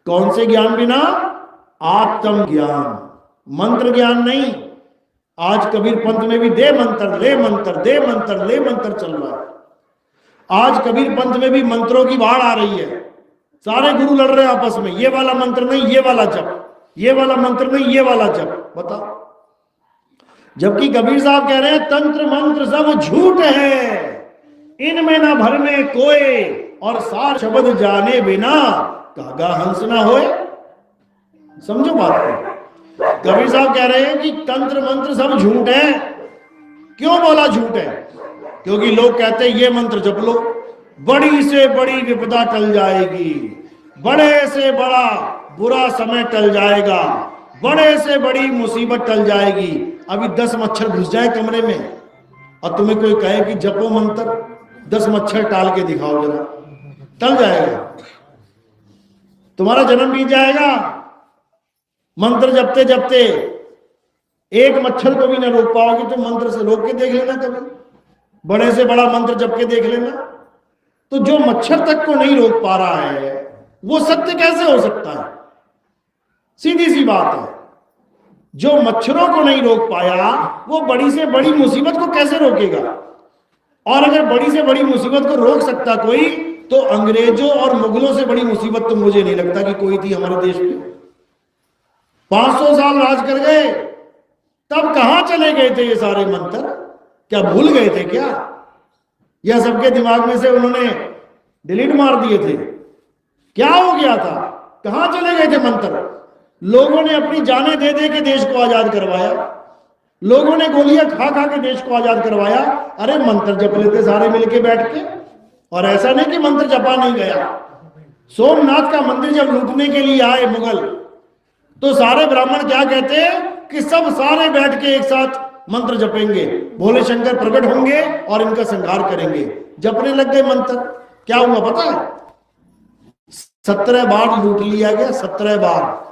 कौन से ज्ञान बिना? आत्म ज्ञान, मंत्र ज्ञान नहीं। आज कबीर पंथ में भी दे मंत्र ले मंत्र, दे मंत्र ले मंत्र चल रहा है। आज कबीर पंथ में भी मंत्रों की बाढ़ आ रही है। सारे गुरु लड़ रहे हैं आपस में, ये वाला मंत्र नहीं ये वाला जप, ये वाला मंत्र नहीं ये वाला जप। बताओ, जबकि कबीर साहब कह रहे हैं तंत्र मंत्र सब झूठ है, इनमें ना भरने कोई, और सार शब्द जाने बिना कागा हंस ना होए। समझो बात को। कबीर साहब कह रहे हैं कि तंत्र मंत्र सब झूठ है। क्यों बोला झूठ है? क्योंकि लोग कहते हैं ये मंत्र जप लो, बड़ी से बड़ी विपदा टल जाएगी, बड़े से बड़ा बुरा समय टल जाएगा, बड़े से बड़ी मुसीबत टल जाएगी। अभी 10 मच्छर घुस जाए कमरे में और तुम्हें कोई कहे कि जपो मंत्र, 10 मच्छर टाल के दिखाओ जरा, टल जाएगा, तुम्हारा जन्म बीत जाएगा। मंत्र जपते जपते एक मच्छर को भी ना रोक पाओगे तो मंत्र से रोक के देख लेना, कभी बड़े से बड़ा मंत्र जप के देख लेना। तो जो मच्छर तक को नहीं रोक पा रहा है वो सत्य कैसे हो सकता है? सीधी सी बात है। जो मच्छरों को नहीं रोक पाया वो बड़ी से बड़ी मुसीबत को कैसे रोकेगा? और अगर बड़ी से बड़ी मुसीबत को रोक सकता कोई, तो अंग्रेजों और मुगलों से बड़ी मुसीबत तो मुझे नहीं लगता कि कोई थी हमारे देश में। 500 साल राज कर गए, तब कहां चले गए थे ये सारे मंत्र? क्या भूल गए थे क्या? या सबके दिमाग में से उन्होंने डिलीट मार दिए थे? क्या हो गया था? कहां चले गए थे मंत्र? लोगों ने अपनी जानें दे दे के देश को आजाद करवाया, लोगों ने गोलियां खा खा के देश को आजाद करवाया। अरे मंत्र जप लेते सारे मिलके बैठ के। और ऐसा नहीं कि मंत्र जपा नहीं गया। सोमनाथ का मंदिर जब लूटने के लिए आए मुगल, तो सारे ब्राह्मण क्या कहते हैं कि सब सारे बैठ के एक साथ मंत्र जपेंगे, भोले शंकर प्रकट होंगे और इनका संहार करेंगे। जपने लग गए मंत्र। क्या हुआ पता है? 17 बार लूट लिया गया, 17 बार।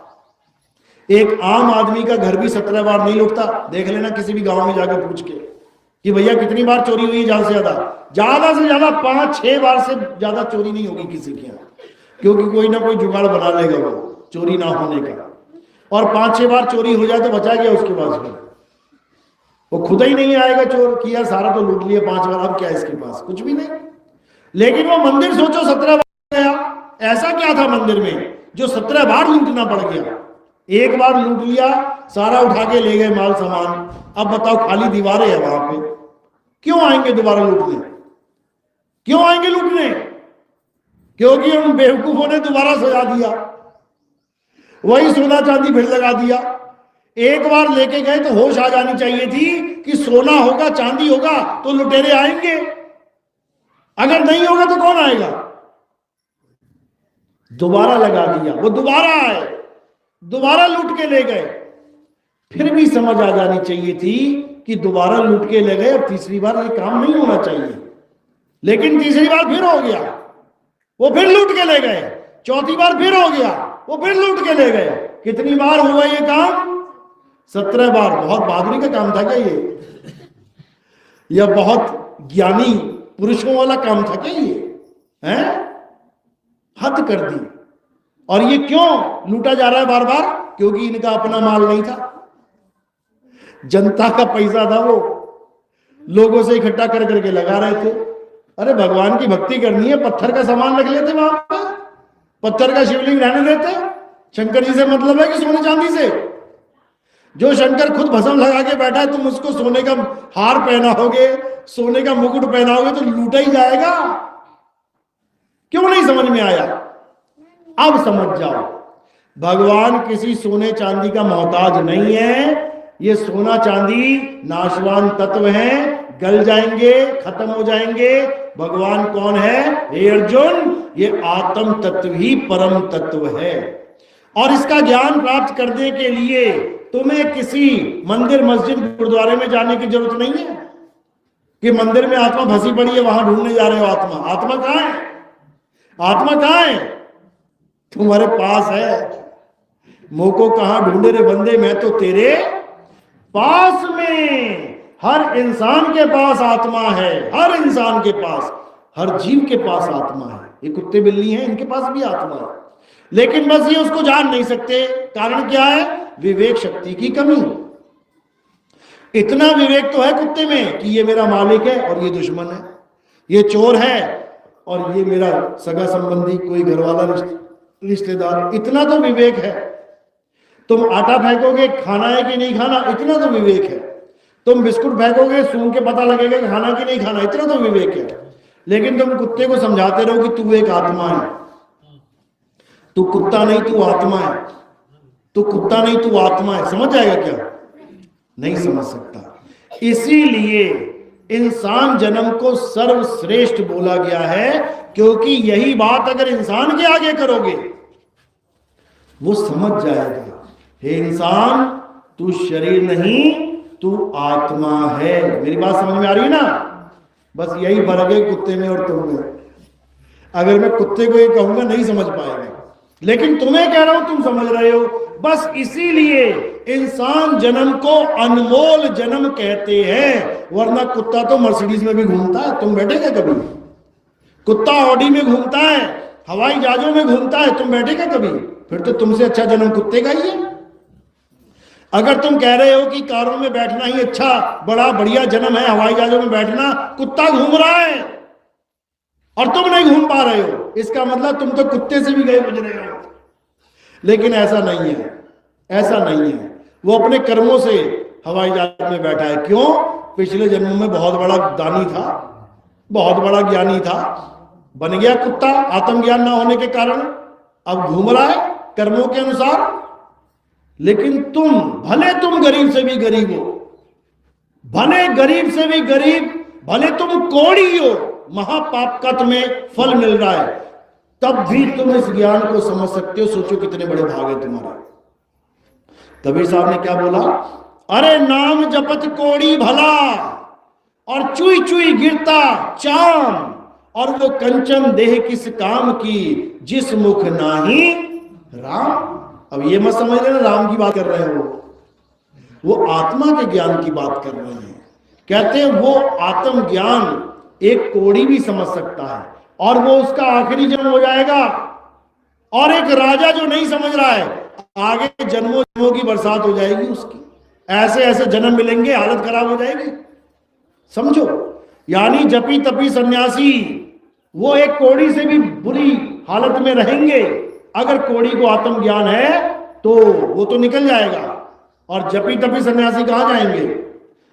एक आम आदमी का घर भी 17 बार नहीं लूटता। देख लेना किसी भी गांव में जाकर पूछ के कि भैया कितनी बार चोरी हुई है, ज्यादा से ज्यादा 5-6 बार से ज्यादा चोरी नहीं होगी किसी के यहाँ, क्योंकि कोई ना कोई जुगाड़ बना लेगा वो चोरी ना होने का। और 5-6 बार चोरी हो जाए तो बचा गया उसके पास में, वो खुद ही नहीं आएगा चोर कि यार सारा तो लूट लिया 5 बार, अब क्या इसके पास? कुछ भी नहीं। लेकिन वो मंदिर सोचो 17 बार गया। ऐसा क्या था मंदिर में जो 17 बार लूटना पड़ गया? एक बार लूट लिया, सारा उठा के ले गए माल सामान। अब बताओ खाली दीवारें हैं वहां पे, क्यों आएंगे दोबारा लूटने? क्यों आएंगे लूटने? क्योंकि उन बेवकूफों ने दोबारा सजा दिया, वही सोना चांदी फिर लगा दिया। एक बार लेके गए तो होश आ जानी चाहिए थी कि सोना होगा चांदी होगा तो लुटेरे आएंगे, अगर नहीं होगा तो कौन आएगा? दोबारा लगा दिया, वो दोबारा आए, दोबारा लूट के ले गए। फिर भी समझ आ जानी चाहिए थी कि दोबारा लूट के ले गए, अब तीसरी बार ये काम नहीं होना चाहिए। लेकिन तीसरी बार फिर हो गया, वो फिर लूट के ले गए। चौथी बार फिर हो गया, वो फिर लूट के ले गए। कितनी बार हुआ ये काम? 17 बार। बहुत बहादुरी का काम था क्या ये? यह बहुत ज्ञानी पुरुषों वाला काम था क्या ये? हैं? हद कर दी। और ये क्यों लूटा जा रहा है बार बार? क्योंकि इनका अपना माल नहीं था, जनता का पैसा था, वो लोगों से इकट्ठा कर करके लगा रहे थे। अरे भगवान की भक्ति करनी है, पत्थर का सामान रख लेते वहां पे, पत्थर का शिवलिंग रहने देते। शंकर जी से मतलब है कि सोने चांदी से? जो शंकर खुद भस्म लगा के बैठा है, तुम उसको सोने का हार पहनाओगे, सोने का मुकुट पहनाओगे तो लूटा ही जाएगा। क्यों नहीं समझ में आया? अब समझ जाओ, भगवान किसी सोने चांदी का मोहताज नहीं है। ये सोना चांदी नाशवान तत्व हैं, गल जाएंगे, खत्म हो जाएंगे। भगवान कौन है? हे अर्जुन, ये आत्म तत्व ही परम तत्व है। और इसका ज्ञान प्राप्त करने के लिए तुम्हें किसी मंदिर मस्जिद गुरुद्वारे में जाने की जरूरत नहीं है कि मंदिर में आत्मा फंसी पड़ी है वहां ढूंढने जा रहे हो। आत्मा कहां है? आत्मा कहां है? तुम्हारे पास है। मोको कहां ढूंढे रे बंदे, मैं तो तेरे पास में। हर इंसान के पास आत्मा है, हर इंसान के पास, हर जीव के पास आत्मा है। ये कुत्ते बिल्ली हैं, इनके पास भी आत्मा है। लेकिन बस ये उसको जान नहीं सकते। कारण क्या है? विवेक शक्ति की कमी। इतना विवेक तो है कुत्ते में कि ये मेरा मालिक है और ये दुश्मन है, ये चोर है और ये मेरा सगा संबंधी, कोई घरवाला, रिश्तेदार। इतना तो विवेक है। तुम आटा फेंकोगे, खाना है कि नहीं खाना, इतना तो विवेक है। तुम बिस्कुट फेंकोगे, सूंघ के पता लगेगा खाना कि नहीं खाना, इतना तो विवेक है। लेकिन तुम कुत्ते को समझाते रहो कि तू एक आत्मा है, तू कुत्ता नहीं तू आत्मा है, तू कुत्ता नहीं तू आत्मा है, समझ जाएगा क्या? नहीं समझ सकता। इसीलिए इंसान जन्म को सर्वश्रेष्ठ बोला गया है, क्योंकि यही बात अगर इंसान के आगे करोगे वो समझ जाएगा, हे इंसान तू शरीर नहीं तू आत्मा है। मेरी बात समझ में आ रही है ना? बस यही फर्क है कुत्ते में और तुम में। अगर मैं कुत्ते को ये कहूंगा नहीं समझ पाएगा, लेकिन तुम्हें कह रहा हूं तुम समझ रहे हो। बस इसीलिए इंसान जन्म को अनमोल जन्म कहते हैं, वरना कुत्ता तो मर्सिडीज में भी घूमता है, तुम बैठेगा कभी? कुत्ता ऑडी में घूमता है, हवाई जहाजों में घूमता है, तुम बैठेगा कभी? फिर तो तुमसे अच्छा जन्म कुत्ते का ही है। अगर तुम कह रहे हो कि कारों में बैठना ही अच्छा बड़ा बढ़िया जन्म है, हवाई जहाजों में बैठना, कुत्ता घूम रहा है और तुम नहीं घूम पा रहे हो, इसका मतलब तुम तो कुत्ते से भी गए गुजरे हो। लेकिन ऐसा नहीं है, ऐसा नहीं है। वो अपने कर्मों से हवाई जहाज में बैठा है। क्यों? पिछले जन्म में बहुत बड़ा दानी था, बहुत बड़ा ज्ञानी था, बन गया कुत्ता आत्मज्ञान ना होने के कारण, अब घूम रहा है कर्मों के अनुसार। लेकिन तुम, भले तुम गरीब से भी गरीब हो, भले गरीब से भी गरीब, भले तुम कोड़ी हो, महापाप का तुम्हें फल मिल रहा है, तब भी तुम इस ज्ञान को समझ सकते हो। सोचो कितने बड़े भाग है तुम्हारे। कबीर साहब ने क्या बोला? अरे नाम जपत कोड़ी भला और चुई चुई गिरता चाम, और वो कंचन देह किस काम की जिस मुख नाही राम। अब ये मत समझ लेना राम की बात कर रहे हो, वो आत्मा के ज्ञान की बात कर रहे हैं। कहते हैं वो आत्म ज्ञान एक कोड़ी भी समझ सकता है और वो उसका आखिरी जन्म हो जाएगा। और एक राजा जो नहीं समझ रहा है, आगे जन्मों जन्मों की बरसात हो जाएगी उसकी। ऐसे ऐसे जन्म मिलेंगे, हालत खराब हो जाएगी। समझो, यानी जपी तपी सन्यासी वो एक कोड़ी से भी बुरी हालत में रहेंगे। अगर कोड़ी को आत्म ज्ञान है तो वो तो निकल जाएगा, और जपी तपी सन्यासी कहां जाएंगे?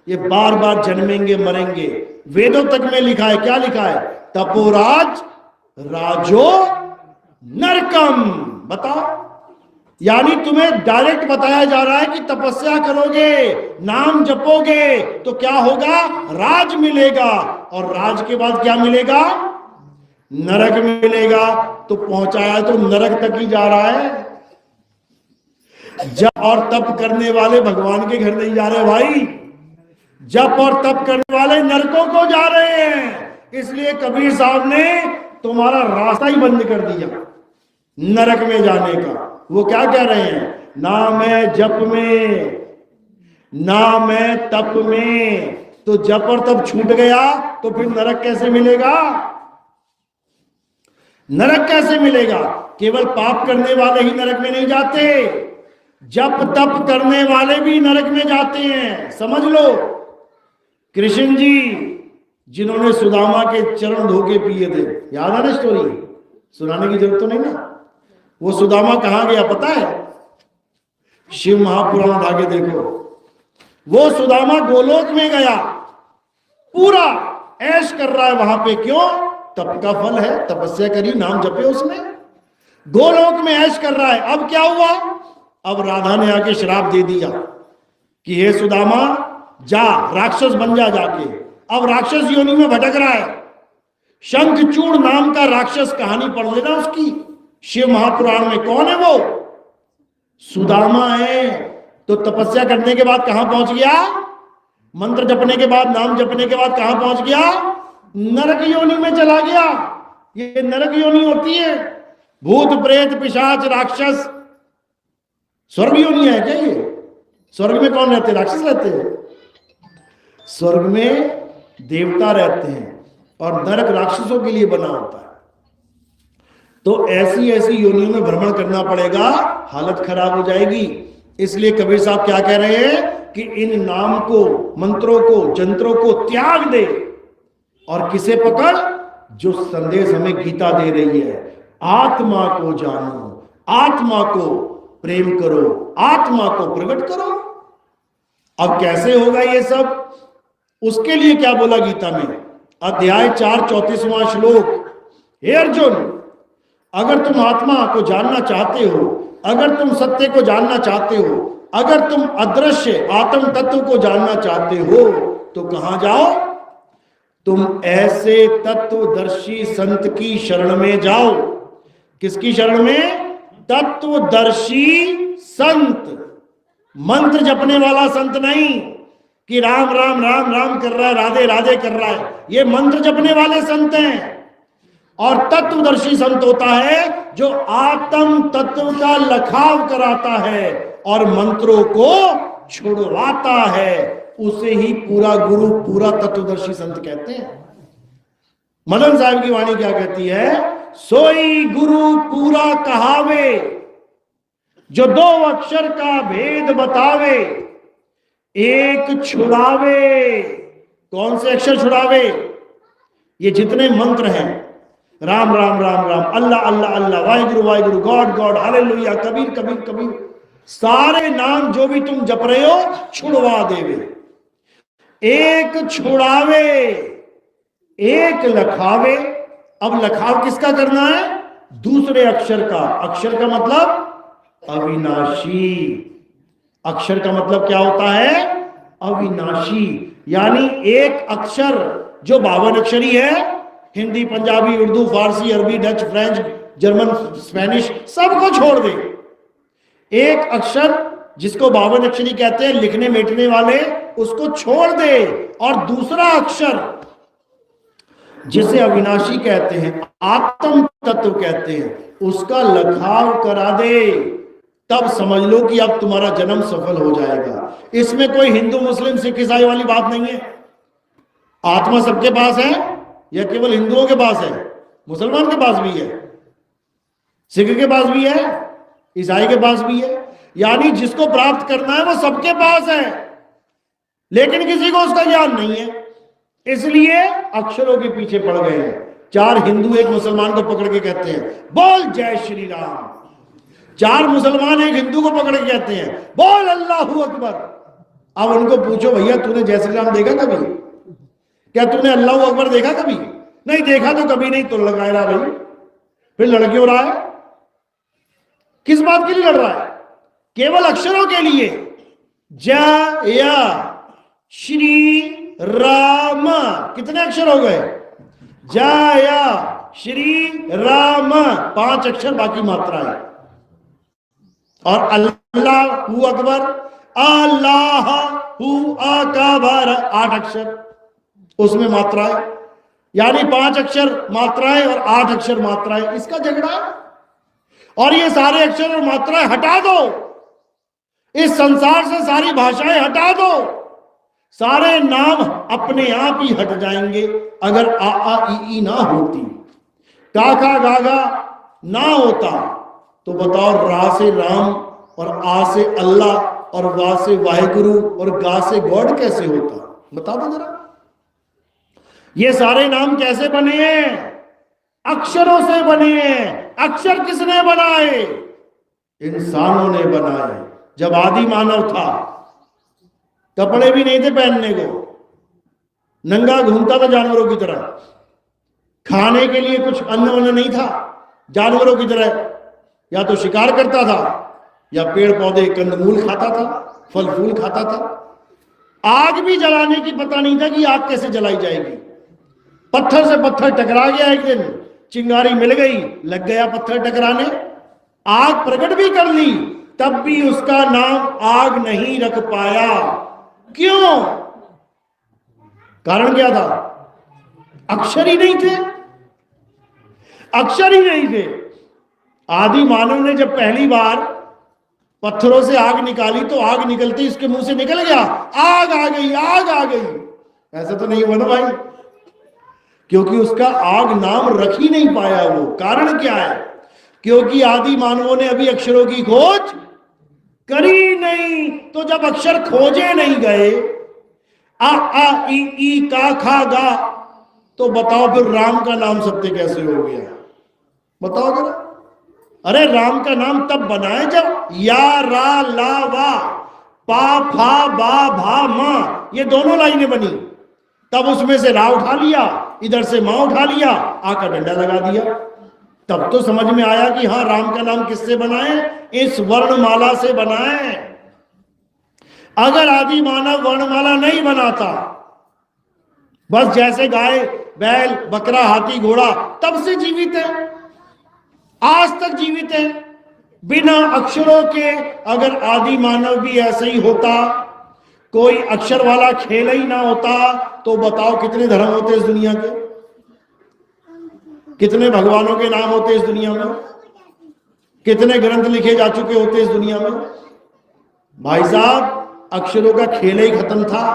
ये बार बार जन्मेंगे मरेंगे। वेदों तक में लिखा है, क्या लिखा है? तपोराज राजो नरकम। बताओ, यानी तुम्हें डायरेक्ट बताया जा रहा है कि तपस्या करोगे, नाम जपोगे तो क्या होगा? राज मिलेगा, और राज के बाद क्या मिलेगा? नरक मिलेगा। तो पहुंचाया तो नरक तक ही जा रहा है। जप और तप करने वाले भगवान के घर नहीं जा रहे भाई, जप और तप करने वाले नरकों को जा रहे हैं। इसलिए कबीर साहब ने तुम्हारा रास्ता ही बंद कर दिया नरक में जाने का। वो क्या कह रहे हैं? ना मैं जप में ना मैं तप में। तो जप और तप छूट गया तो फिर नरक कैसे मिलेगा? नरक कैसे मिलेगा? केवल पाप करने वाले ही नरक में नहीं जाते, जप तप करने वाले भी नरक में जाते हैं। समझ लो, कृष्ण जी जिन्होंने सुदामा के चरण धो के पिए थे, याद है ना स्टोरी? सुनाने की जरूरत तो नहीं ना। वो सुदामा कहां गया पता है? शिव महापुराण उठा के देखो। वो सुदामा गोलोक में गया, पूरा ऐश कर रहा है वहां पे। क्यों? तप का फल है, तपस्या करी, नाम जपे उसने, गोलोक में ऐश कर रहा है। अब क्या हुआ? अब राधा ने आके श्राप दे दिया कि हे सुदामा जा राक्षस बन जा जाके। अब राक्षस योनि में भटक रहा है। शंखचूड़ नाम का राक्षस, कहानी पढ़ लेना उसकी शिव महापुराण में। कौन है वो? सुदामा है। तो तपस्या करने के बाद कहां पहुंच गया? मंत्र जपने के बाद, नाम जपने के बाद कहां पहुंच गया? नरक योनि में चला गया। ये नरक योनि होती है, भूत प्रेत पिशाच राक्षस। स्वर्ग योनि है क्या ये? स्वर्ग में कौन रहते? राक्षस रहते हैं। स्वर्ग में देवता रहते हैं और नरक राक्षसों के लिए बना होता है। तो ऐसी ऐसी योनियों में भ्रमण करना पड़ेगा, हालत खराब हो जाएगी। इसलिए कबीर साहब क्या कह रहे हैं कि इन नाम को, मंत्रों को, जंत्रों को त्याग दे और किसे पकड़, जो संदेश हमें गीता दे रही है, आत्मा को जानो, आत्मा को प्रेम करो, आत्मा को प्रकट करो। अब कैसे होगा ये सब? उसके लिए क्या बोला गीता में, अध्याय 4 34वां श्लोक, हे अर्जुन, अगर तुम आत्मा को जानना चाहते हो, अगर तुम सत्य को जानना चाहते हो, अगर तुम अदृश्य आत्म तत्व को जानना चाहते हो, तो कहां जाओ? तुम ऐसे तत्वदर्शी संत की शरण में जाओ। किसकी शरण में? तत्वदर्शी संत। मंत्र जपने वाला संत नहीं कि राम राम राम राम कर रहा है, राधे राधे कर रहा है, ये मंत्र जपने वाले संत हैं। और तत्वदर्शी संत होता है जो आत्म तत्व का लखाव कराता है और मंत्रों को छुड़वाता है, उसे ही पूरा गुरु, पूरा तत्वदर्शी संत कहते हैं। मदन साहब की वाणी क्या कहती है? सोई गुरु पूरा कहावे, जो 2 अक्षर का भेद बतावे, एक छुड़ावे। कौन से अक्षर छुड़ावे? ये जितने मंत्र हैं, Ram Ram Ram Ram, Allah Allah Allah, Waheguru Waheguru, God God, hallelujah, Kabir Kabir Kabir, सारे नाम जो भी तुम जप रहे हो छुड़वा देवे। एक छुड़ावे, एक लखावे। अब लखाव किसका करना है? दूसरे अक्षर का। अक्षर का मतलब अविनाशी। अक्षर का मतलब क्या होता है? अविनाशी। यानी एक अक्षर जो 52 अक्षरी है, हिंदी, पंजाबी, उर्दू, फारसी, अरबी, डच, फ्रेंच, जर्मन, स्पेनिश, सबको छोड़ दे। एक अक्षर जिसको 52 अक्षरी कहते हैं, लिखने मेटने वाले, उसको छोड़ दे, और दूसरा अक्षर जिसे अविनाशी कहते हैं, आत्म तत्व कहते हैं, उसका लखाव करा दे, तब समझ लो कि अब तुम्हारा जन्म सफल हो जाएगा। इसमें कोई हिंदू मुस्लिम सिख ईसाई वाली बात नहीं है। आत्मा सबके पास है या केवल हिंदुओं के पास है? मुसलमान के पास भी है, सिख के पास भी है, ईसाई के पास भी है। यानी जिसको प्राप्त करना है वो सबके पास है, लेकिन किसी को उसका ज्ञान नहीं है, इसलिए अक्षरों के पीछे पड़ गए हैं। 4 हिंदू एक मुसलमान को पकड़ के कहते हैं बोल जय श्री राम, 4 मुसलमान एक हिंदू को पकड़ के कहते हैं बोल अल्लाहू अकबर। अब उनको पूछो, भैया तूने जय श्री राम देखा कभी? क्या तूने अल्लाहू अकबर देखा कभी? नहीं देखा तो कभी नहीं। तो लगा रहा भाई, फिर लड़ क्यों रहा है? किस बात के लिए लड़ रहा है? केवल अक्षरों के लिए। जय श्री राम, कितने अक्षर हो गए? जय श्री राम, 5 अक्षर, बाकी मात्रा है। और अल्लाहू अकबर, अल्लाहू अकबर, 8 अक्षर, उसमें मात्रा है। यानी 5 अक्षर मात्राएं और 8 अक्षर मात्राएं, इसका झगड़ा है। और ये सारे अक्षर और मात्राएं हटा दो, इस संसार से सारी भाषाएं हटा दो, सारे नाम अपने आप ही हट जाएंगे। अगर आ आ ई ना होती, का खा गा गा ना होता, तो बताओ रा से राम और आ से अल्लाह और वा से वाहिगुरु और गा से गॉड कैसे होता? बता दो जरा। ये सारे नाम कैसे बने हैं? अक्षरों से बने हैं। अक्षर किसने बनाए? इंसानों ने बनाए। जब आदि मानव था, कपड़े भी नहीं थे पहनने को, नंगा घूमता था जानवरों की तरह, खाने के लिए कुछ अन्न वन्न नहीं था, जानवरों की तरह या तो शिकार करता था या पेड़ पौधे कंदमूल खाता था, फल फूल खाता था। आग भी जलाने की पता नहीं था कि आग कैसे जलाई जाएगी। पत्थर से पत्थर टकरा गया, एक दिन चिंगारी मिल गई, लग गया पत्थर टकराने, आग प्रकट भी कर ली, तब भी उसका नाम आग नहीं रख पाया। क्यों? कारण क्या था? अक्षर ही नहीं थे, अक्षर ही नहीं थे। आदि मानव ने जब पहली बार पत्थरों से आग निकाली तो आग निकलती इसके मुंह से निकल गया आग आ गई, आग आ गई। ऐसा तो नहीं हुआ ना भाई, क्योंकि उसका आग नाम रख ही नहीं पाया वो। कारण क्या है? क्योंकि आदि मानवों ने अभी अक्षरों की खोज करी नहीं। तो जब अक्षर खोजे नहीं गए, आ ई का खा गा, तो बताओ फिर राम का नाम सत्य कैसे हो गया? बताओ जरा। अरे राम का नाम तब बनाए जब या रा ला वा पा फा बा भा मा ये दोनों लाइनें बनी, तब उसमें से रा उठा लिया, इधर से मां उठा लिया, आ का डंडा लगा दिया, तब तो समझ में आया कि हाँ राम का नाम किससे बना है? इस वर्णमाला से बना है। अगर आदि मानव वर्णमाला नहीं बनाता, बस जैसे गाय बैल बकरा हाथी घोड़ा तब से जीवित है, आज तक जीवित है, बिना अक्षरों के अगर आदि मानव भी ऐसे ही होता, कोई अक्षर वाला खेल ही ना होता, तो बताओ कितने धर्म होते इस दुनिया के, कितने भगवानों के नाम होते इस दुनिया में, कितने ग्रंथ लिखे जा चुके होते इस दुनिया में। भाई साहब, अक्षरों का खेल ही खत्म था।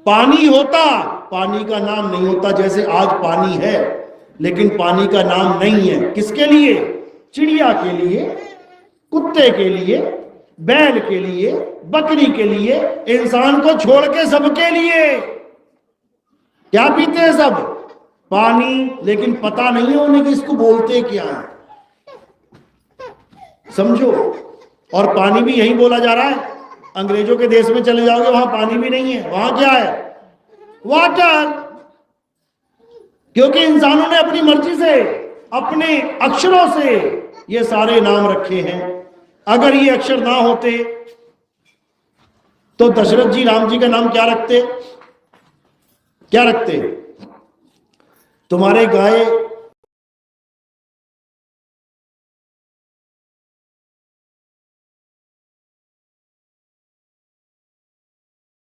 पानी होता, पानी का नाम नहीं होता, जैसे आज पानी है लेकिन पानी का नाम नहीं है। किसके लिए? चिड़िया के लिए, कुत्ते के लिए, बैल के लिए, बकरी के लिए, इंसान को छोड़ के सबके लिए। क्या पीते हैं सब? पानी, लेकिन पता नहीं है उन्हें कि इसको बोलते क्या है, समझो। और पानी भी यही बोला जा रहा है। अंग्रेजों के देश में चले जाओगे, वहां पानी भी नहीं है, वहां क्या है? वाटर। क्योंकि इंसानों ने अपनी मर्जी से, अपने अक्षरों से ये सारे नाम रखे हैं। अगर ये अक्षर ना होते तो दशरथ जी राम जी का नाम क्या रखते? क्या रखते? तुम्हारे गाय